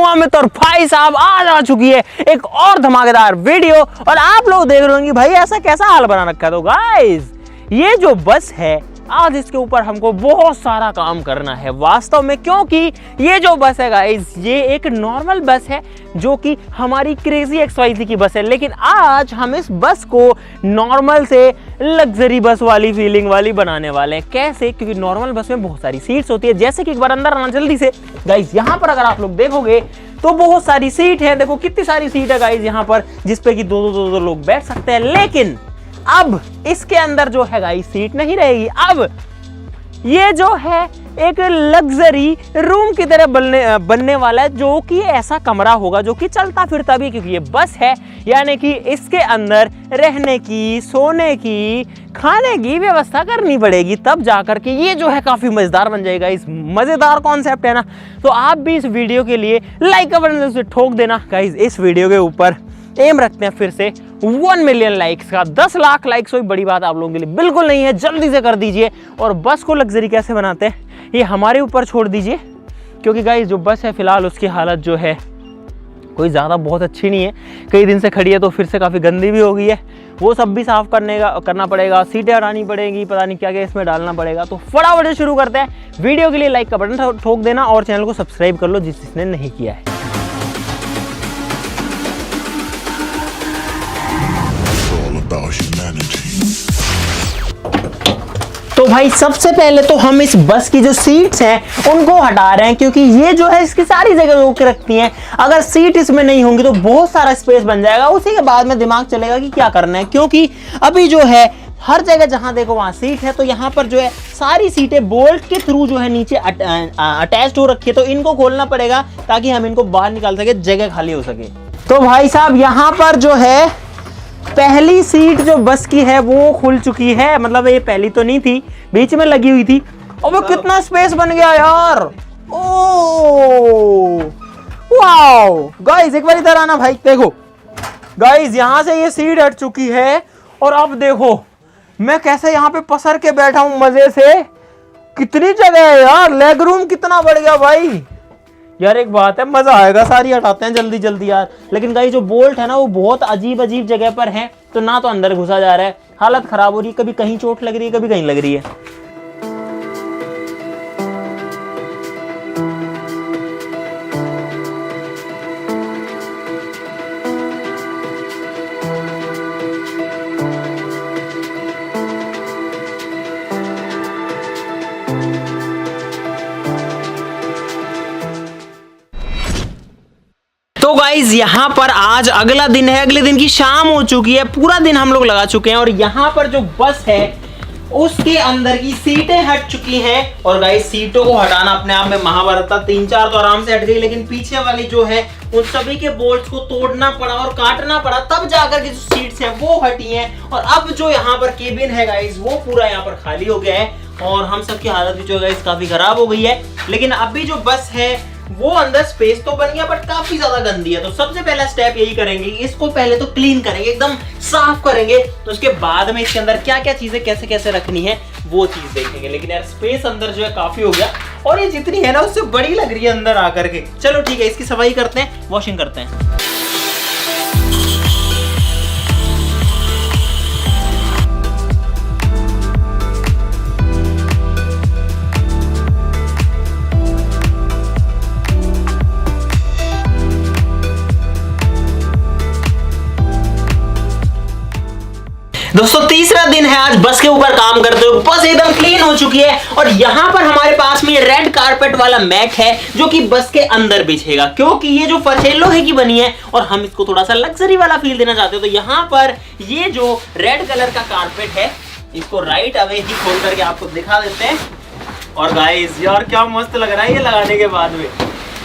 अमित और भाई साहब आज आ चुकी है एक और धमाकेदार वीडियो। और आप लोग देख रहे होंगे भाई ऐसा कैसा हाल बना रखा है। तो गाइस ये जो बस है आज इसके ऊपर हमको बहुत सारा काम करना है वास्तव में, क्योंकि ये जो बस है गाइस ये एक नॉर्मल बस है जो कि हमारी क्रेजी XYZ की बस है, लेकिन आज हम इस बस को नॉर्मल से लग्जरी बस वाली फीलिंग वाली बनाने वाले हैं। कैसे? क्योंकि नॉर्मल बस में बहुत सारी सीट्स होती है। जैसे कि एक बार अंदर आना जल्दी से गाइस, यहाँ पर अगर आप लोग देखोगे तो बहुत सारी सीट है। देखो कितनी सारी सीट है गाइस यहाँ पर, जिसपे कि दो लोग बैठ सकते हैं। लेकिन अब इसके अंदर जो है गाइस सीट नहीं रहेगी। अब ये जो है एक लग्जरी रूम की तरह बनने वाला है, जो कि ऐसा कमरा होगा जो कि चलता फिरता भी, क्योंकि ये बस है यानी कि इसके अंदर रहने की, सोने की, खाने की व्यवस्था करनी पड़ेगी, तब जाकर के ये जो है काफी मजेदार बन जाएगा। इस मजेदार कॉन्सेप्ट है ना, तो आप भी इस वीडियो के लिए लाइक का बटन से ठोक देना गाइस। इस वीडियो के ऊपर एम रखते हैं फिर से 1 मिलियन लाइक्स का। 10 लाख लाइक्स कोई बड़ी बात आप लोगों के लिए बिल्कुल नहीं है, जल्दी से कर दीजिए। और बस को लग्जरी कैसे बनाते हैं ये हमारे ऊपर छोड़ दीजिए, क्योंकि गाइस जो बस है फिलहाल उसकी हालत जो है कोई ज़्यादा बहुत अच्छी नहीं है। कई दिन से खड़ी है तो फिर से काफ़ी गंदी भी हो गई है, वो सब भी साफ करना पड़ेगा, सीटें हटानी पड़ेगी, पता नहीं क्या क्या इसमें डालना पड़ेगा। तो फटाफट शुरू करते हैं। वीडियो के लिए लाइक का बटन ठोक देना और चैनल को सब्सक्राइब कर लो जिसने नहीं किया है। तो भाई सबसे पहले तो हम इस बस की जो सीट्स हैं उनको हटा रहे हैं, क्योंकि ये जो है इसकी सारी जगह रोक के रखती हैं। अगर सीट इसमें नहीं होंगी तो बहुत सारा स्पेस बन जाएगा, उसी के बाद में दिमाग चलेगा कि क्या करना है। क्योंकि अभी जो है हर जगह जहां देखो वहां सीट है, तो यहाँ पर जो है सारी सीटें बोल्ट के थ्रू जो है नीचे अटैच्ड हो रखी है, तो इनको खोलना पड़ेगा ताकि हम इनको बाहर निकाल सके, जगह खाली हो सके। तो भाई साहब यहाँ पर जो है पहली सीट जो बस की है वो खुल चुकी है, मतलब ये पहली तो नहीं थी, बीच में लगी हुई थी। और वो कितना स्पेस बन गया यार। ओ वाओ गाइस, एक बार इधर आना भाई। देखो गाइस यहाँ से ये सीट हट चुकी है और अब देखो मैं कैसे यहाँ पे पसर के बैठा हूं मजे से। कितनी जगह है यार, लेग रूम कितना बढ़ गया भाई। यार एक बात है, मजा आएगा। सारी हटाते हैं जल्दी जल्दी यार। लेकिन गाइस जो बोल्ट है ना वो बहुत अजीब अजीब जगह पर है, तो ना तो अंदर घुसा जा रहा है, हालत खराब हो रही है, कभी कहीं चोट लग रही है कभी कहीं लग रही है। तो गाइज यहाँ पर आज अगला दिन है, अगले दिन की शाम हो चुकी है, पूरा दिन हम लोग लगा चुके हैं और यहाँ पर जो बस है उसके अंदर की सीटें हट चुकी हैं। और गाइज सीटों को हटाना अपने आप में महाभारत था। 3-4 तो आराम से हट गई, लेकिन पीछे वाली जो है उन सभी के बोल्ट्स को तोड़ना पड़ा और काटना पड़ा, तब जाकर के जो सीट्स हैं वो हटी हैं। और अब जो यहाँ पर केबिन है गाइज वो पूरा यहाँ पर खाली हो गया है और हम सबकी हालत भी जो है काफी खराब हो गई है। लेकिन अभी जो बस है वो अंदर स्पेस तो बन गया बट काफी ज्यादा गंदी है। तो सबसे पहला स्टेप यही करेंगे, इसको पहले तो क्लीन करेंगे, एकदम साफ करेंगे, तो उसके बाद में इसके अंदर क्या क्या चीजें कैसे कैसे रखनी है वो चीज देखेंगे। लेकिन यार स्पेस अंदर जो है काफी हो गया और ये जितनी है ना उससे बड़ी लग रही है अंदर आकर के। चलो ठीक है, इसकी सफाई करते हैं, वॉशिंग करते हैं। दोस्तों तीसरा दिन है आज बस के ऊपर काम करते हुए। बस एकदम क्लीन हो चुकी है और यहाँ पर हमारे पास में रेड कारपेट वाला मैट है जो कि बस के अंदर बिछेगा, क्योंकि ये जो फर्श है लोहे की बनी है और हम इसको थोड़ा सा लग्जरी वाला फील देना चाहते हैं। तो यहाँ पर ये जो रेड कलर का कारपेट है इसको राइट अवे ही खोल करके आपको दिखा देते हैं। और गाइस यार क्या मस्त लग रहा है ये लगाने के बाद में,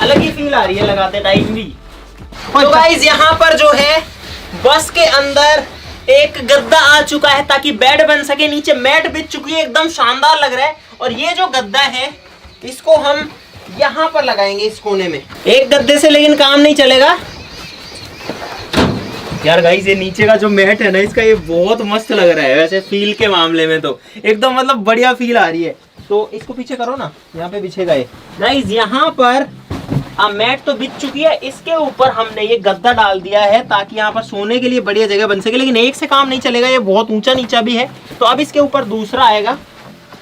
अलग ही फील आ रही है लगाते टाइम भी। तो गाइस यहाँ पर जो है बस के अंदर एक गद्दा आ चुका है ताकि बेड बन सके, नीचे मैट बिछ चुकी है, एकदम शानदार लग रहा है। और ये जो गद्दा है इसको हम यहाँ पर लगाएंगे इस कोने में। एक गद्दे से लेकिन काम नहीं चलेगा यार। गाइस ये नीचे का जो मैट है ना इसका ये बहुत मस्त लग रहा है, वैसे फील के मामले में तो एकदम मतलब बढ़िया फील आ रही है। तो इसको पीछे करो ना, यहाँ पे बिछेगा ये। गाइस यहाँ पर मैट तो बिछ चुकी है, इसके ऊपर हमने ये गद्दा डाल दिया है ताकि यहाँ पर सोने के लिए बढ़िया जगह बन सके। लेकिन एक से काम नहीं चलेगा, ये बहुत ऊंचा नीचा भी है। तो अब इसके ऊपर दूसरा आएगा।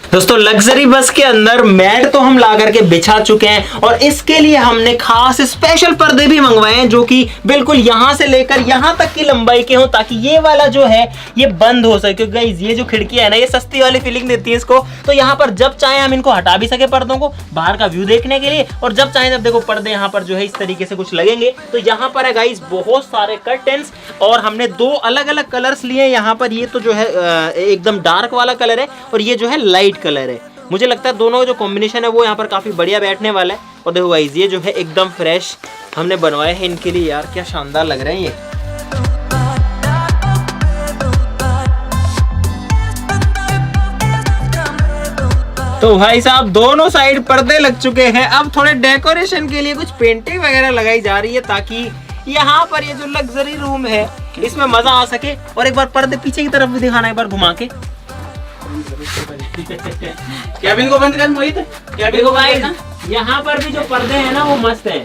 दोस्तों लग्जरी बस के अंदर मैट तो हम ला करके बिछा चुके हैं और इसके लिए हमने खास स्पेशल पर्दे भी मंगवाए हैं जो कि बिल्कुल यहां से लेकर यहां तक की लंबाई के हों ताकि ये वाला जो है ये बंद हो सके। क्योंकि गाइस ये जो खिड़की है ना, ये सस्ती वाली फीलिंग देती है इसको। तो यहाँ पर जब चाहे हम इनको हटा भी सके पर्दों को बाहर का व्यू देखने के लिए, और जब चाहे जब देखो पर्दे यहाँ पर जो है इस तरीके से कुछ लगेंगे। तो यहाँ पर है गाइस बहुत सारे कर्टेन्स और हमने 2 अलग अलग कलर्स लिए। यहाँ पर ये तो जो है एकदम डार्क वाला कलर है और ये जो है लाइट कलर है। मुझे लगता है दोनों जो कॉम्बिनेशन है वो यहाँ पर काफी बढ़िया बैठने वाला है। और देखो गाइस ये जो है एकदम फ्रेश हमने बनवाए हैं इनके लिए। यार क्या शानदार लग रहे हैं ये। तो भाई साहब दोनों साइड पर्दे लग चुके हैं। अब थोड़े डेकोरेशन के लिए कुछ पेंटिंग वगैरह लगाई जा रही है ताकि यहाँ पर ये जो लग्जरी रूम है इसमें मजा आ सके। और एक बार पर्दे पीछे की तरफ भी दिखाना, एक बार घुमा के। कैबिन को बंद कर मोहित। कैबिन को गाइस यहाँ पर भी जो पर्दे हैं ना वो मस्त हैं।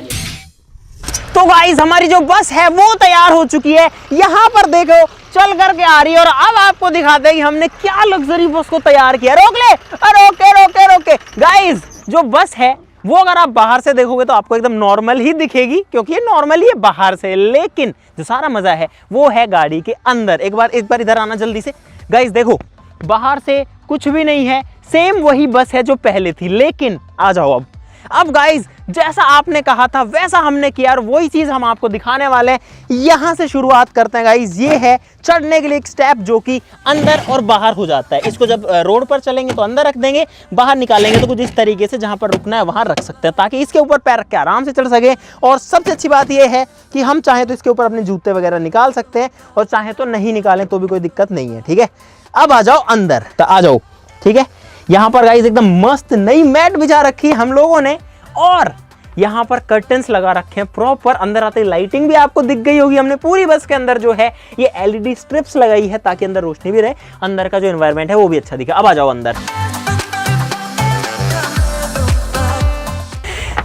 तो गाइस हमारी जो बस है वो तैयार हो चुकी है। यहाँ पर देखो चल करके आ रही है और अब आपको दिखाते हैं कि हमने क्या लग्जरी बस को तैयार किया। रोक ले, रोके रोके रोके। गाइस जो बस है वो अगर आप बाहर से देखोगे तो आपको एकदम नॉर्मल ही दिखेगी क्योंकि ये नॉर्मल ही है बाहर से। लेकिन जो सारा मजा है वो है गाड़ी के अंदर। एक बार इधर आना जल्दी से। गाइस देखो बाहर से कुछ भी नहीं है, सेम वही बस है जो पहले थी। लेकिन आ जाओ अब गाइस जैसा आपने कहा था वैसा हमने किया और वही चीज हम आपको दिखाने वाले हैं। यहां से शुरुआत करते हैं गाइस। ये है चढ़ने के लिए एक स्टेप जो कि अंदर और बाहर हो जाता है। इसको जब रोड पर चलेंगे तो अंदर रख देंगे, बाहर निकालेंगे तो कुछ इस तरीके से जहां पर रुकना है वहां रख सकते हैं ताकि इसके ऊपर पैर रख के आराम से चढ़ सके। और सबसे अच्छी बात यह है कि हम चाहे तो इसके ऊपर अपने जूते वगैरह निकाल सकते हैं और चाहे तो नहीं निकालें तो भी कोई दिक्कत नहीं है। ठीक है, अब आ जाओ अंदर। तो आ जाओ। ठीक है, यहाँ पर गाइस एकदम मस्त नई मैट बिछा रखी है हम लोगों ने और यहाँ पर कर्टन्स लगा रखे हैं प्रॉपर। अंदर आते ही लाइटिंग भी आपको दिख गई होगी। हमने पूरी बस के अंदर जो है ये LED स्ट्रिप्स लगाई है ताकि अंदर रोशनी भी रहे, अंदर का जो एनवायरनमेंट है वो भी अच्छा दिखे। अब आ जाओ अंदर।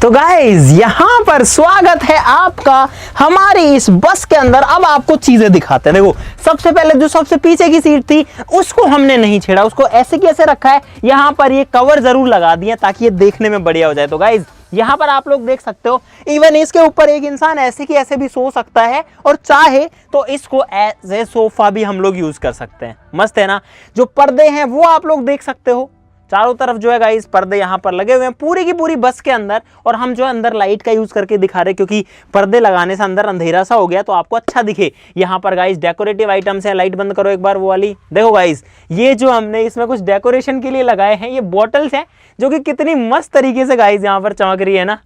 तो गाइस यहाँ पर स्वागत है आपका हमारी इस बस के अंदर। अब आपको चीजें दिखाते हैं। देखो सबसे पहले जो सबसे पीछे की सीट थी उसको हमने नहीं छेड़ा, उसको ऐसे कैसे रखा है। यहाँ पर ये कवर जरूर लगा दिए ताकि ये देखने में बढ़िया हो जाए। तो गाइस यहाँ पर आप लोग देख सकते हो इवन इसके ऊपर एक इंसान ऐसे की ऐसे भी सो सकता है और चाहे तो इसको एज ए सोफा भी हम लोग यूज कर सकते हैं। मस्त है ना। जो पर्दे हैं वो आप लोग देख सकते हो चारों तरफ जो है गाइस पर्दे यहाँ पर लगे हुए हैं पूरी की पूरी बस के अंदर। और हम जो अंदर लाइट का यूज करके दिखा रहे क्योंकि पर्दे लगाने से अंदर अंधेरा सा हो गया तो आपको अच्छा दिखे। यहाँ पर गाइस डेकोरेटिव आइटम्स है। लाइट बंद करो एक बार वो वाली। देखो गाइस ये जो हमने इसमें कुछ डेकोरेशन के लिए लगाए हैं ये बॉटल्स हैं जो कि कितनी मस्त तरीके से गाइस यहाँ पर चमक रही है ना,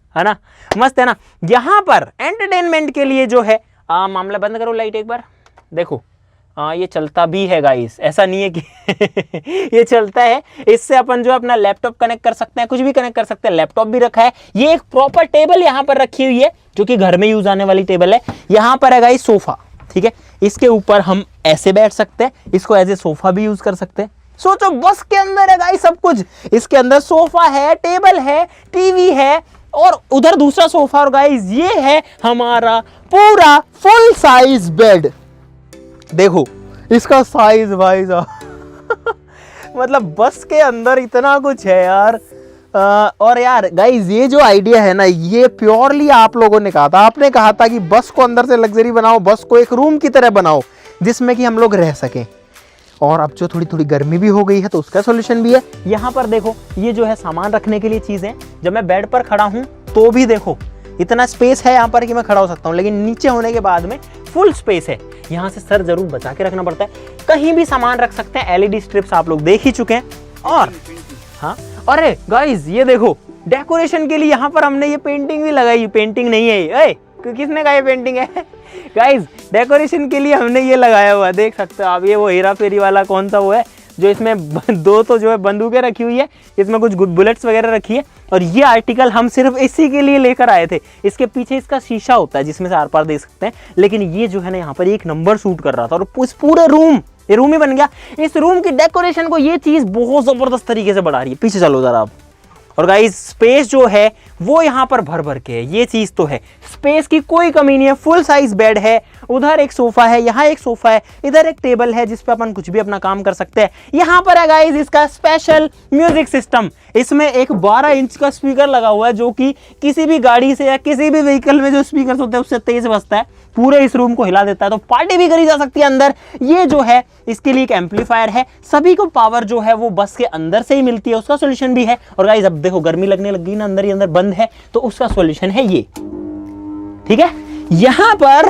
मस्त है ना। यहाँ पर एंटरटेनमेंट के लिए जो है मामला बंद करो लाइट एक बार। देखो ये चलता भी है गाइस, ऐसा नहीं है कि ये चलता है। इससे अपन जो अपना लैपटॉप कनेक्ट कर सकते हैं, कुछ भी कनेक्ट कर सकते हैं। लैपटॉप भी रखा है। ये एक प्रॉपर टेबल यहाँ पर रखी हुई है जो कि घर में यूज आने वाली टेबल है। यहाँ पर है गाइस सोफा। ठीक है, इसके ऊपर हम ऐसे बैठ सकते हैं, इसको एज ए सोफा भी यूज कर सकते हैं। सोचो बस के अंदर है गाइस सब कुछ। इसके अंदर सोफा है, टेबल है, टीवी है और उधर दूसरा सोफा। और गाइस ये है हमारा पूरा फुल साइज बेड। देखो इसका साइज भाई साहब मतलब बस के अंदर इतना कुछ है यार। और यार गाइज ये जो आइडिया है ना ये प्योरली आप लोगों ने कहा था। आपने कहा था कि बस को अंदर से लग्जरी बनाओ, बस को एक रूम की तरह बनाओ जिसमें कि हम लोग रह सकें। और अब जो थोड़ी थोड़ी गर्मी भी हो गई है तो उसका सॉल्यूशन भी है। यहाँ पर देखो ये जो है सामान रखने के लिए चीजें। जब मैं बेड पर खड़ा हूँ तो भी देखो इतना स्पेस है यहाँ पर कि मैं खड़ा हो सकता हूँ, लेकिन नीचे होने के बाद में फुल स्पेस है। यहाँ से सर जरूर बचा के रखना पड़ता है, कहीं भी सामान रख सकते हैं। LED स्ट्रिप्स आप लोग देख ही चुके हैं। और हाँ अरे गाइज ये देखो डेकोरेशन के लिए यहाँ पर हमने ये पेंटिंग भी लगाई। पेंटिंग नहीं है ये, किसने कहा ये पेंटिंग है गाइज। डेकोरेशन के लिए हमने ये लगाया हुआ देख सकते हो आप। ये वो हेरा फेरी वाला कौन सा वो है जो इसमें दो तो जो है बंदूकें रखी हुई है, इसमें कुछ बुलेट्स वगैरह रखी है। और ये आर्टिकल हम सिर्फ इसी के लिए लेकर आए थे। इसके पीछे इसका शीशा होता है जिसमें से आर पार देख सकते हैं। लेकिन ये जो है ना यहाँ पर एक नंबर शूट कर रहा था और इस पूरे रूम ये रूम ही बन गया। इस रूम की डेकोरेशन को ये चीज बहुत जबरदस्त तरीके से बढ़ा रही है। पीछे चलो जरा आप। और गाइस स्पेस जो है वो यहाँ पर भर भर के है, ये चीज तो है, स्पेस की कोई कमी नहीं है। फुल साइज बेड है, उधर एक सोफा है, यहाँ एक सोफा है, इधर एक टेबल है जिस पे अपन कुछ भी अपना काम कर सकते हैं। यहाँ पर है गाइस इसका स्पेशल म्यूजिक सिस्टम। इसमें एक 12 इंच का स्पीकर लगा हुआ है जो कि किसी भी गाड़ी से या किसी भी व्हीकल में जो स्पीकर होते हैं उससे तेज बजता है, पूरे इस रूम को हिला देता है। तो पार्टी भी करी जा सकती है अंदर। ये जो है इसके लिए एक एम्पलीफायर है, सभी को पावर जो है वो बस के अंदर से ही मिलती है, उसका सॉल्यूशन भी है। और गाइस अब देखो गर्मी लगने लगी ना, अंदर ही अंदर बंद है, तो उसका सॉल्यूशन है ये, ठीक है। यहां पर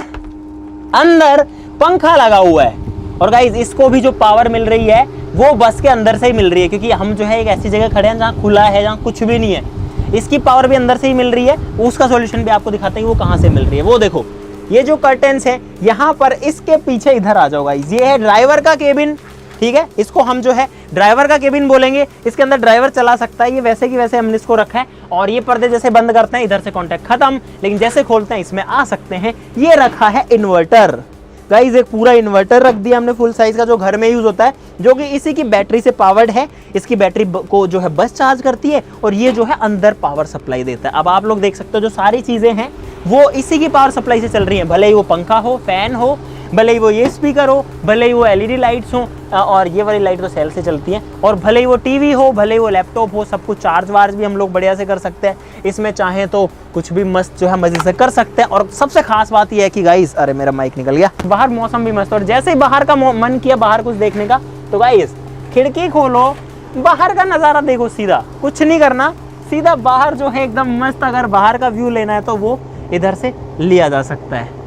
अंदर पंखा लगा हुआ है और गाइस इसको भी जो पावर मिल रही है वो बस के अंदर से ही मिल रही है, क्योंकि हम जो है एक ऐसी जगह खड़े हैं जहां खुला है, जहां कुछ भी नहीं है। इसकी पावर भी अंदर से ही मिल रही है। उसका सॉल्यूशन भी आपको दिखाते हैं वो कहां से मिल रही है। वो देखो ये जो कर्टेन्स है यहाँ पर, इसके पीछे इधर आ जाओ गाइस, ये है ड्राइवर का केबिन, ठीक है। इसको हम जो है ड्राइवर का केबिन बोलेंगे। इसके अंदर ड्राइवर चला सकता है, ये वैसे की वैसे हमने इसको रखा है। और ये पर्दे जैसे बंद करते हैं इधर से कॉन्टैक्ट खत्म, लेकिन जैसे खोलते हैं इसमें आ सकते हैं। ये रखा है इन्वर्टर गाइस, एक पूरा इन्वर्टर रख दिया हमने फुल साइज का, जो घर में यूज होता है, जो कि इसी की बैटरी से पावर्ड है। इसकी बैटरी को जो है बस चार्ज करती है और ये जो है अंदर पावर सप्लाई देता है। अब आप लोग देख सकते हो जो सारी चीजें हैं वो इसी की पावर सप्लाई से चल रही हैं, भले ही वो पंखा हो, फैन हो, भले ही वो ये स्पीकर हो, भले ही वो एलईडी लाइट्स हो, और ये वाली लाइट तो सेल से चलती हैं, और भले ही वो टीवी हो, भले ही वो लैपटॉप हो, सब कुछ चार्ज वार्ज भी हम लोग बढ़िया से कर सकते हैं। इसमें चाहें तो कुछ भी मस्त जो है मजे से कर सकते हैं। और सबसे खास बात यह है कि गाइस, अरे मेरा माइक निकल गया, बाहर मौसम भी मस्त, और जैसे ही बाहर का मन किया बाहर कुछ देखने का, तो गाइस खिड़की खोलो, बाहर का नज़ारा देखो, सीधा कुछ नहीं करना, सीधा बाहर जो है एकदम मस्त। अगर बाहर का व्यू लेना है तो वो इधर से लिया जा सकता है।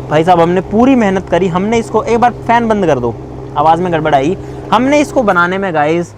भाई साहब हमने पूरी मेहनत करी, हमने इसको, एक बार फैन बंद कर दो, आवाज़ में गड़बड़ आई। हमने इसको बनाने में गाइस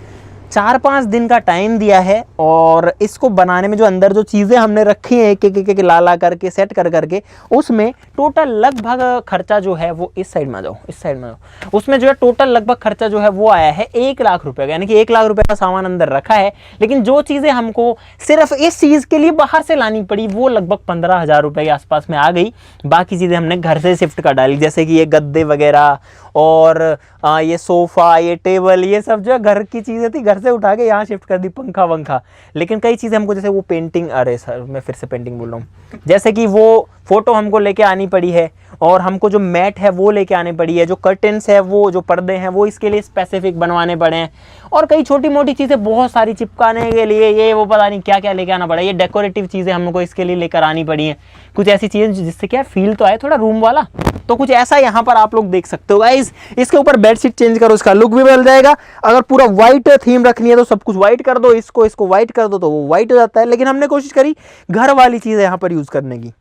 4-5 दिन का टाइम दिया है, और इसको बनाने में जो अंदर जो चीज़ें हमने रखी हैं एक ला करके सेट कर करके, उसमें टोटल लगभग खर्चा जो है वो, इस साइड में आ जाओ, इस साइड में आ जाओ, उसमें जो है टोटल लगभग खर्चा जो है वो आया है 1 लाख रुपए का, यानी कि 1 लाख रुपए का सामान अंदर रखा है। लेकिन जो चीज़ें हमको सिर्फ इस चीज़ के लिए बाहर से लानी पड़ी वो लगभग 15,000 रुपये के आसपास में आ गई। बाकी चीज़ें हमने घर से शिफ्ट कर डाली, जैसे कि ये गद्दे वगैरह और ये सोफ़ा, ये टेबल, ये सब जो घर की चीज़ें थी घर से उठा के यहाँ शिफ्ट कर दी, पंखा वंखा। लेकिन कई चीज़ें हमको, जैसे वो पेंटिंग, अरे सर मैं फिर से पेंटिंग बोल रहा हूँ, जैसे कि वो फ़ोटो हमको लेके आनी पड़ी है, और हमको जो मैट है वो लेके आनी पड़ी है, जो कर्टेन्स है वो, जो पर्दे हैं वो इसके लिए स्पेसिफिक बनवाने पड़े हैं, और कई छोटी मोटी चीज़ें बहुत सारी चिपकाने के लिए ये वो पता नहीं क्या क्या लेके आना पड़ा। ये डेकोरेटिव चीज़ें हमको इसके लिए लेकर आनी पड़ी हैं, कुछ ऐसी चीज़ें जिससे क्या फील तो आए थोड़ा रूम वाला। तो कुछ ऐसा यहाँ पर आप लोग देख सकते हो गाइस। इसके ऊपर बेडशीट चेंज करो, इसका लुक भी बदल जाएगा। अगर पूरा व्हाइट थीम रखनी है तो सब कुछ व्हाइट कर दो, इसको व्हाइट कर दो तो वो व्हाइट हो जाता है। लेकिन हमने कोशिश करी घर वाली चीज़ें यहाँ पर यूज़ करने की।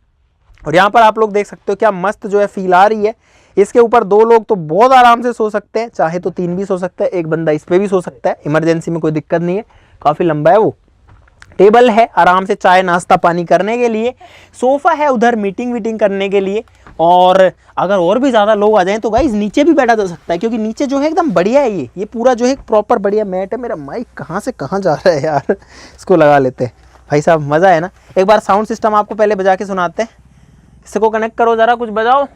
और यहाँ पर आप लोग देख सकते हो क्या मस्त जो है फील आ रही है। इसके ऊपर 2 लोग तो बहुत आराम से सो सकते हैं, चाहे तो 3 भी सो सकते हैं, एक बंदा इस पे भी सो सकता है, इमरजेंसी में कोई दिक्कत नहीं है। काफ़ी लंबा है वो। टेबल है आराम से चाय नाश्ता पानी करने के लिए, सोफ़ा है उधर मीटिंग वीटिंग करने के लिए, और अगर और भी ज़्यादा लोग आ जाएं तो गाइस नीचे भी बैठा जा सकता है, क्योंकि नीचे जो है एकदम बढ़िया है। ये पूरा जो है प्रॉपर बढ़िया मैट है। मेरा माइक कहाँ से कहाँ जा रहा है यार, इसको लगा लेते हैं। भाई साहब मज़ा है ना। एक बार साउंड सिस्टम आपको पहले बजा के सुनाते हैं, इसको कनेक्ट करो ज़रा, कुछ बजाओ।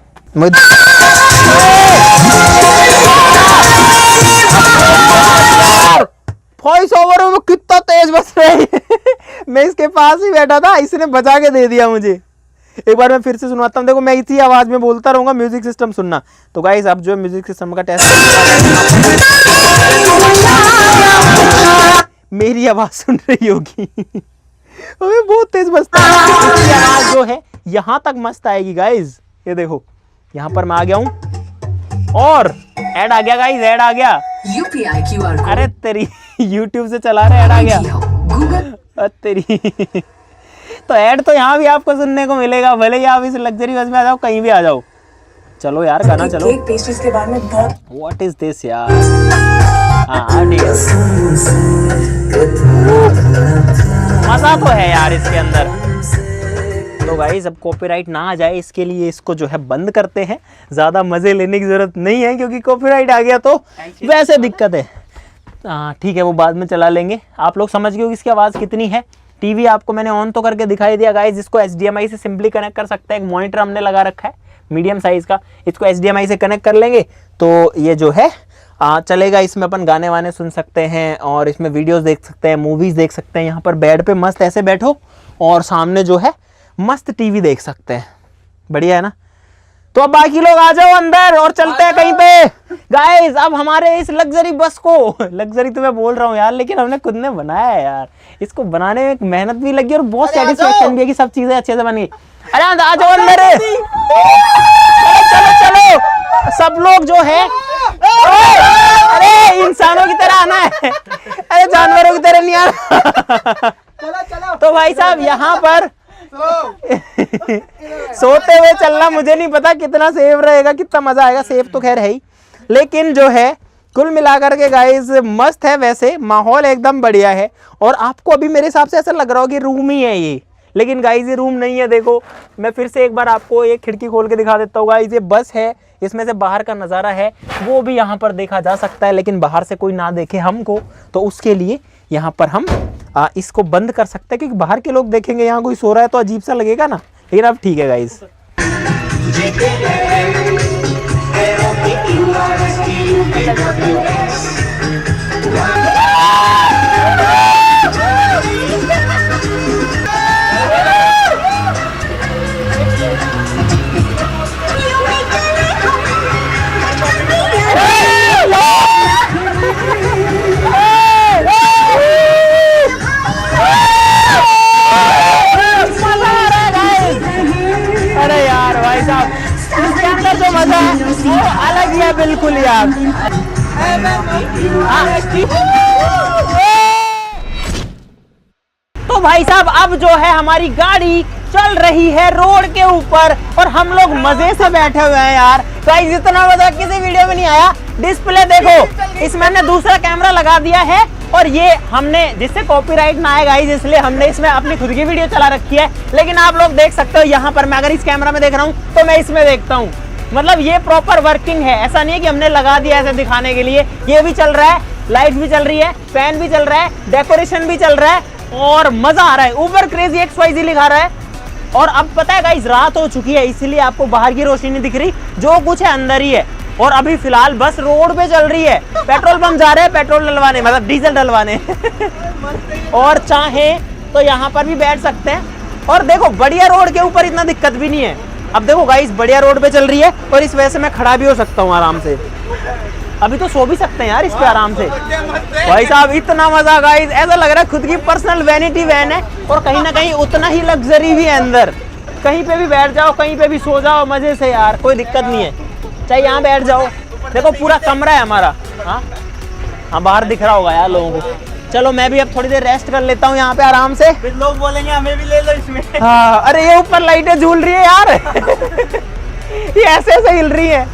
वॉइस ओवर में कितना तेज बज रहा है मैं इसके पास ही बैठा था, इसने बजा के दे दिया मुझे। एक बार मैं फिर से सुनाता हूँ, देखो मैं इसी आवाज में बोलता रहूंगा, म्यूजिक सिस्टम सुनना। तो गाइस अब जो है म्यूजिक सिस्टम का टेस्ट, मेरी आवाज सुन रही होगी बहुत तेज बजता है। इसकी आवाज जो है यहाँ तक मस्त आएगी गाइस। ये देखो यहाँ पर मैं आ गया हूँ, और ऐड आ गया गाइस, ऐड आ गया। UPI QR code. अरे तेरी YouTube से चला रहे, ऐड आ गया गूगल तेरी तो ऐड तो यहाँ भी आपको सुनने को मिलेगा, भले ही आप इस लग्जरी बस में आ जाओ, कहीं भी आ जाओ। चलो यार गाना चलो। केक पेस्ट्रीज के बारे में बहुत व्हाट इज दिस यार। हाँ ठीक है, मजा तो है यार इसके अंदर। तो गाइस अब कॉपीराइट ना आ जाए इसके लिए इसको जो है बंद करते हैं। ज़्यादा मज़े लेने की ज़रूरत नहीं है, क्योंकि कॉपीराइट आ गया तो वैसे दिक्कत है। हाँ ठीक है, वो बाद में चला लेंगे। आप लोग समझ गए हो कि इसकी आवाज़ कितनी है। टीवी आपको मैंने ऑन तो करके दिखाई दिया गाइस। इसको HDMI से सिंपली कनेक्ट कर सकते हैं। एक मॉनिटर हमने लगा रखा है मीडियम साइज़ का, इसको HDMI से कनेक्ट कर लेंगे तो ये जो है चलेगा। इसमें अपन गाने वाने सुन सकते हैं और इसमें वीडियोस देख सकते हैं, मूवीज देख सकते हैं। यहाँ पर बेड पे मस्त ऐसे बैठो और सामने जो है मस्त टीवी देख सकते हैं। बढ़िया है ना। तो अब बाकी लोग आ जाओ अंदर और चलते हैं कहीं पे गाइस। अब हमारे इस लग्जरी बस को, लग्जरी तो मैं बोल रहा हूँ यार, लेकिन हमने खुद ने बनाया है यार। इसको बनाने में मेहनत भी लगी और बहुत सेटिस्फेक्शन भी है कि सब चीजें अच्छे से बन गई। अरे आ जाओ अंदर, चलो चलो सब लोग जो है। अरे इंसानों की तरह आना है, अरे जानवरों की तरह नहीं आना। तो भाई साहब यहाँ पर सोते हुए चलना मुझे नहीं पता कितना सेफ रहेगा, कितना मजा आएगा। सेफ तो खैर है ही, लेकिन जो है कुल मिलाकर के गाइस मस्त है। वैसे माहौल एकदम बढ़िया है और आपको अभी मेरे हिसाब से ऐसा लग रहा हो कि रूम ही है ये, लेकिन गाइस ये रूम नहीं है। देखो मैं फिर से एक बार आपको एक खिड़की खोल के दिखा देता हूँ गाइस। ये बस है, इसमें से बाहर का नज़ारा है वो भी यहाँ पर देखा जा सकता है, लेकिन बाहर से कोई ना देखे हमको, तो उसके लिए यहाँ पर हम इसको बंद कर सकते हैं, क्योंकि बाहर के लोग देखेंगे यहाँ कोई सो रहा है तो अजीब सा लगेगा ना। लेकिन अब ठीक है गाइस। अरे यार भाई साहब, इसके अंदर जो मजा है वो अलग ही है बिल्कुल यार। तो भाई साहब अब जो है हमारी गाड़ी चल रही है रोड के ऊपर और हम लोग मजे से बैठे हुए हैं यार। गाइस इतना मजा किसी वीडियो में नहीं आया। डिस्प्ले देखो, इसमें मैंने दूसरा कैमरा लगा दिया है और ये हमने जिससे कॉपीराइट ना आए गाइस, इसलिए हमने इसमें अपनी खुद की वीडियो चला रखी है। लेकिन आप लोग देख सकते हो यहाँ पर, मैं अगर इस कैमरा में देख रहा हूँ तो मैं इसमें देखता हूँ। मतलब ये प्रॉपर वर्किंग है, ऐसा नहीं है कि हमने लगा दिया ऐसे दिखाने के लिए। ये भी चल रहा है, लाइट भी चल रही है, फैन भी चल रहा है, डेकोरेशन भी चल रहा है और मजा आ रहा है। ऊपर क्रेजी XYZ लिखा रहा है। और अब पता है गाइस रात हो चुकी है, इसीलिए आपको बाहर की रोशनी नहीं दिख रही, जो कुछ है अंदर ही है। और अभी फिलहाल बस रोड पे चल रही है, पेट्रोल पंप जा रहे हैं पेट्रोल डलवाने, मतलब डीजल डलवाने। और चाहे तो यहाँ पर भी बैठ सकते हैं। और देखो बढ़िया रोड के ऊपर इतना दिक्कत भी नहीं है। अब देखो गाइस बढ़िया रोड पे चल रही है और इस वजह से मैं खड़ा भी हो सकता हूँ आराम से। अभी तो सो भी सकते हैं यार इस पे आराम से। भाई साहब इतना मजा गाइस, ऐसा लग रहा है खुद की पर्सनल वैनिटी वैन है और कहीं ना कहीं उतना ही लग्जरी भी है अंदर। कहीं पे भी बैठ जाओ, कहीं पे भी सो जाओ मजे से यार, कोई दिक्कत नहीं है। चाहे यहाँ बैठ जाओ, देखो पूरा कमरा है हमारा। हाँ बाहर दिख रहा होगा यार लोगों को। चलो मैं भी अब थोड़ी देर रेस्ट कर लेता हूँ यहाँ पे आराम से। फिर लोग बोलेंगे हमें भी ले लो इसमें। हाँ अरे ये ऊपर लाइटें झूल रही है यार। ये ऐसे ऐसे हिल रही है।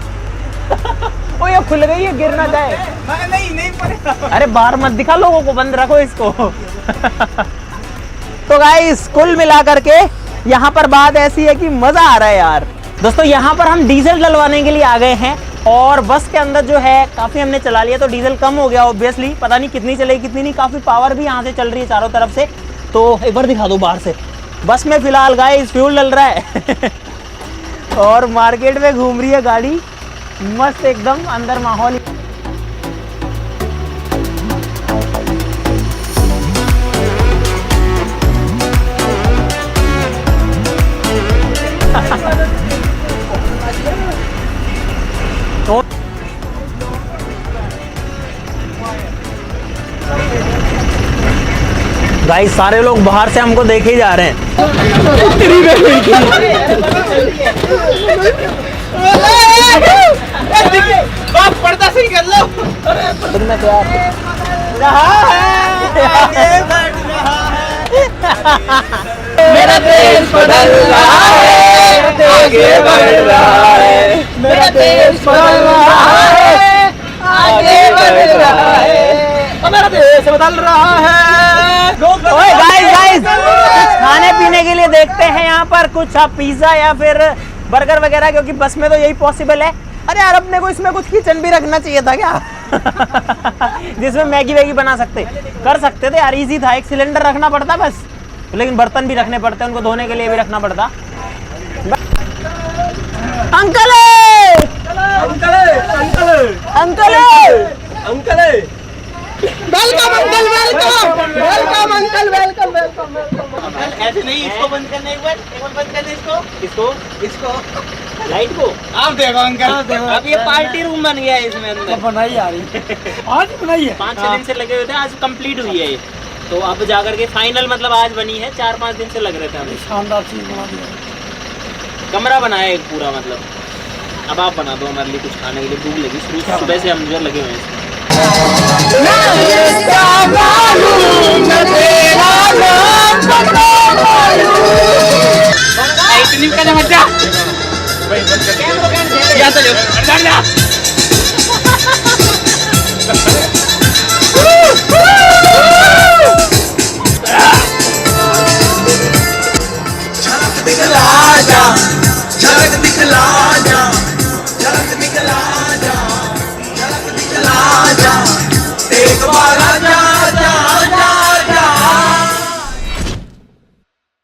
ओ ये खुल गई है, गिर ना जाए। नहीं पड़ेगा। अरे बाहर मत दिखा लोगों को, बंद रखो इसको। तो गाइस कुल मिला करके यहाँ पर बात ऐसी है कि मजा आ रहा है यार। दोस्तों यहाँ पर हम डीजल डलवाने के लिए आ गए हैं और बस के अंदर जो है काफी हमने चला लिया तो डीजल कम हो गया ऑब्वियसली। पता नहीं कितनी चलेगी कितनी नहीं, काफी पावर भी यहाँ से चल रही है चारों तरफ से। तो एक बार दिखा दो बाहर से। बस में फिलहाल गाइस फ्यूल डल रहा है और मार्केट में घूम रही है गाड़ी मस्त एकदम, अंदर माहौल। गाइस सारे लोग बाहर से हमको देखे ही जा रहे हैं। पर्दा सही कर लो। मेरा देश बदल रहा है, आगे बढ़ रहा है। मेरा देश बदल रहा है, आगे बढ़ रहा है। मेरा देश बदल रहा है। ओए गाइस खाने पीने के लिए देखते हैं यहाँ पर कुछ पिज्जा या फिर बर्गर वगैरह, क्योंकि बस में तो यही पॉसिबल है। अरे यार अपने को इसमें कुछ किचन भी रखना चाहिए था क्या? जिसमें मैगी वैगी बना सकते, कर सकते थे यार, इजी था। एक सिलेंडर रखना पड़ता बस, लेकिन बर्तन भी रखने पड़ते, उनको धोने के लिए भी रखना पड़ता। अंकल अंकल अंकल बंद करना, एक बार बंद करना इसको, इसको लाइट को आप देखो अंकल, अब ये पार्टी रूम बन गया है इसमें अंदर। बनाई आ रही आज बनाई है, 5-6 दिन से लगे हुए थे, आज कंप्लीट हुई है ये। तो अब जाकर के फाइनल मतलब आज बनी है, 4-5 दिन से लग रहे थे हमें। शानदार चीज बना दिया, कमरा बनाया एक पूरा मतलब। अब आप बना दो हमारे लिए कुछ खाने के लिए, भूख लगी सुबह से हम जो लगे हुए हैं इसमें। इतनी का मजा या तो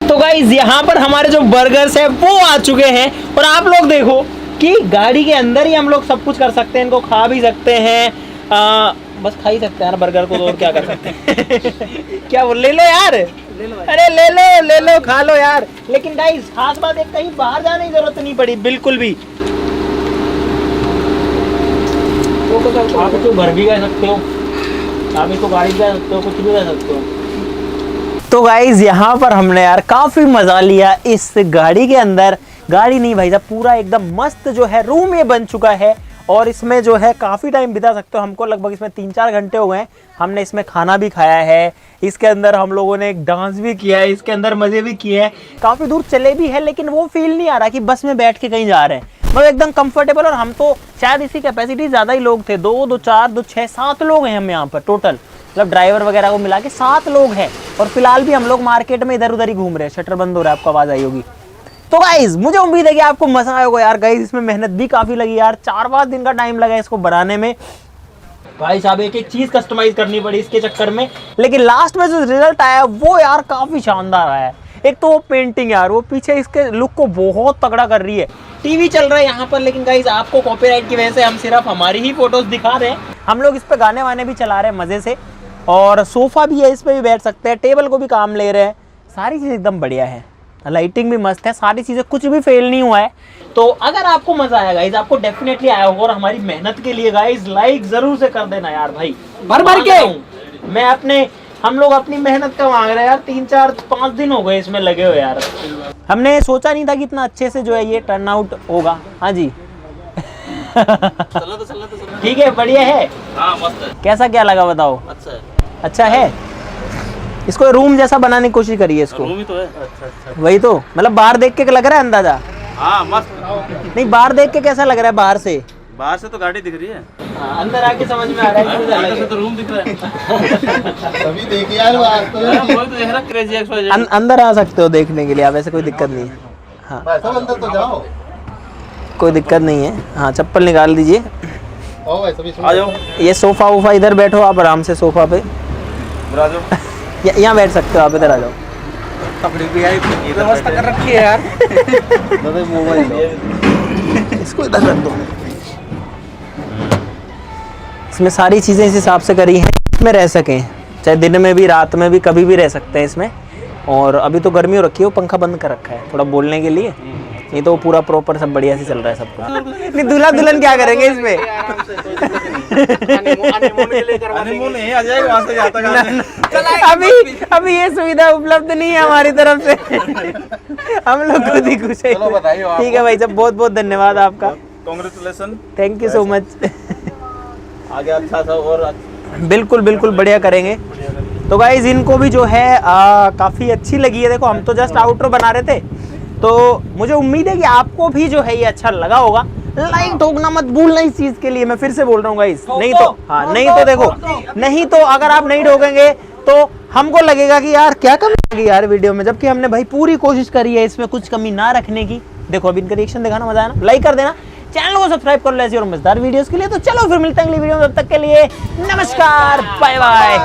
तो गाइज यहाँ पर हमारे जो बर्गर्स है वो आ चुके हैं, और आप लोग देखो कि गाड़ी के अंदर ही हम लोग सब कुछ कर सकते हैं, इनको खा भी सकते हैं, बस खा ही सकते हैं यार बर्गर को, तो और क्या कर सकते हैं। क्या बोल, ले लो यार, अरे ले लो खा लो यार। लेकिन गाइज खास बात है, कहीं बाहर जाने की जरूरत नहीं पड़ी बिल्कुल भी। आप तो घर भी जा सकते हो, आप इसको गाड़ी भी जा सकते हो, कुछ भी जा सकते हो। तो गाइज यहाँ पर हमने यार काफी मजा लिया इस गाड़ी के अंदर। गाड़ी नहीं भाई साहब, पूरा एकदम मस्त जो है रूम ये बन चुका है, और इसमें जो है काफ़ी टाइम बिता सकते हो। हमको लगभग इसमें 3-4 घंटे हो गए। हमने इसमें खाना भी खाया है, इसके अंदर हम लोगों ने एक डांस भी किया है, इसके अंदर मज़े भी किए हैं, काफ़ी दूर चले भी है, लेकिन वो फील नहीं आ रहा कि बस में बैठ के कहीं जा रहे हैं, मतलब एकदम कंफर्टेबल। और हम तो शायद इसी कैपेसिटी ज़्यादा ही लोग थे, 2, 4, 2, 6, 7 लोग हैं हम यहाँ पर टोटल, मतलब ड्राइवर वगैरह को मिला के 7 लोग हैं। और फिलहाल भी हम लोग मार्केट में इधर उधर ही घूम रहे हैं। शटर बंद हो रहा है, आपको आवाज़ आई होगी। तो गाइज मुझे उम्मीद है कि आपको मजा आया होगा यार। गाइज इसमें मेहनत भी काफी लगी यार, 4-5 दिन का टाइम लगा इसको बनाने में। भाई साहब एक एक चीज कस्टमाइज करनी पड़ी इसके चक्कर में, लेकिन लास्ट में जो रिजल्ट आया वो यार काफी शानदार आया है। एक तो वो पेंटिंग यार, वो पीछे इसके लुक को बहुत तगड़ा कर रही है। टीवी चल रहा है यहाँ पर, लेकिन गाइज आपको कॉपीराइट की वजह से हम सिर्फ हमारी ही फोटोज दिखा रहे हैं। हम लोग इस पे गाने वाने भी चला रहे हैं मजे से, और सोफा भी है, इस पे भी बैठ सकते हैं, टेबल को भी काम ले रहे हैं। सारी चीज एकदम बढ़िया है, लाइटिंग भी मस्त है, सारी चीज़ें, कुछ भी फेल नहीं हुआ है। तो अगर आपको मजा आया गाइज, आपको डेफिनेटली आया होगा, और हमारी मेहनत के लिए गाइज लाइक जरूर से कर देना यार भाई, भर के। हम लोग अपनी मेहनत का मांग रहे हैं यार, 3-4-5 दिन हो गए इसमें लगे हुए यार। हमने सोचा नहीं था कि इतना अच्छे से जो है ये टर्न आउट होगा। हाँ जी ठीक है, बढ़िया है। कैसा क्या लगा बताओ? अच्छा है। इसको रूम जैसा बनाने की कोशिश करिए इसको। रूम ही तो है। अच्छा। वही तो, मतलब बाहर देख के लग रहा है अंदाजा? हाँ मस्त। नहीं, बाहर देख के कैसा लग रहा है? बाहर से तो गाड़ी दिख रही है। अंदर आके समझ में आ रहा है कि अंदर से तो रूम दिख रहा है। तभी देख यार बाहर तो देख रहा क्रेजी एक्स। अंदर आ सकते हो देखने के लिए आप, ऐसे कोई दिक्कत नहीं है। हाँ अंदर तो जाओ, कोई दिक्कत नहीं है। हाँ चप्पल निकाल दीजिए, आ जाओ। ये सोफा वोफा इधर बैठो आप आराम से, सोफा पे यहाँ बैठ सकते हो आप, इधर आ जाओ। व्यवस्था कर रखी है यार। इसको इधर रख दो। इसमें सारी चीज़ें इस हिसाब से करी हैं इसमें रह सकें, चाहे दिन में भी रात में भी कभी भी रह सकते हैं इसमें। और अभी तो गर्मी हो रखी है, वो पंखा बंद कर रखा है थोड़ा बोलने के लिए, नहीं तो पूरा प्रॉपर सब बढ़िया से चल रहा है सब कुछ। नहीं दूल्हा दुल्हन क्या करेंगे इसमें? अभी ये सुविधा उपलब्ध नहीं है हमारी तरफ से। हम लोग खुद ही खुश है। ठीक है भाई साहब, बहुत बहुत धन्यवाद आपका, congratulation, thank you so much. आगे अच्छा सा और बिल्कुल बिल्कुल बढ़िया करेंगे। तो गाइज इनको भी जो है काफ़ी अच्छी लगी है। देखो हम तो जस्ट आउटरो बना रहे थे, तो मुझे उम्मीद है कि आपको भी जो है ये अच्छा लगा होगा। लाइक ठोकना मत भूलना इस चीज़ के लिए, मैं फिर से बोल रहा हूँ गाइज। नहीं तो हाँ, नहीं तो देखो, नहीं तो अगर आप नहीं ठोकेंगे तो हमको लगेगा कि यार क्या कमी लगी यार वीडियो में, जबकि हमने भाई पूरी कोशिश करी है इसमें कुछ कमी ना रखने की। देखो अभी इनका रिएक्शन दिखाना, मजा आया ना? लाइक कर देना, चैनल को सब्सक्राइब कर लो ऐसी और मजेदार वीडियोस के लिए। तो चलो फिर मिलते हैं अगली वीडियो में, तब तक के लिए नमस्कार, बाय बाय।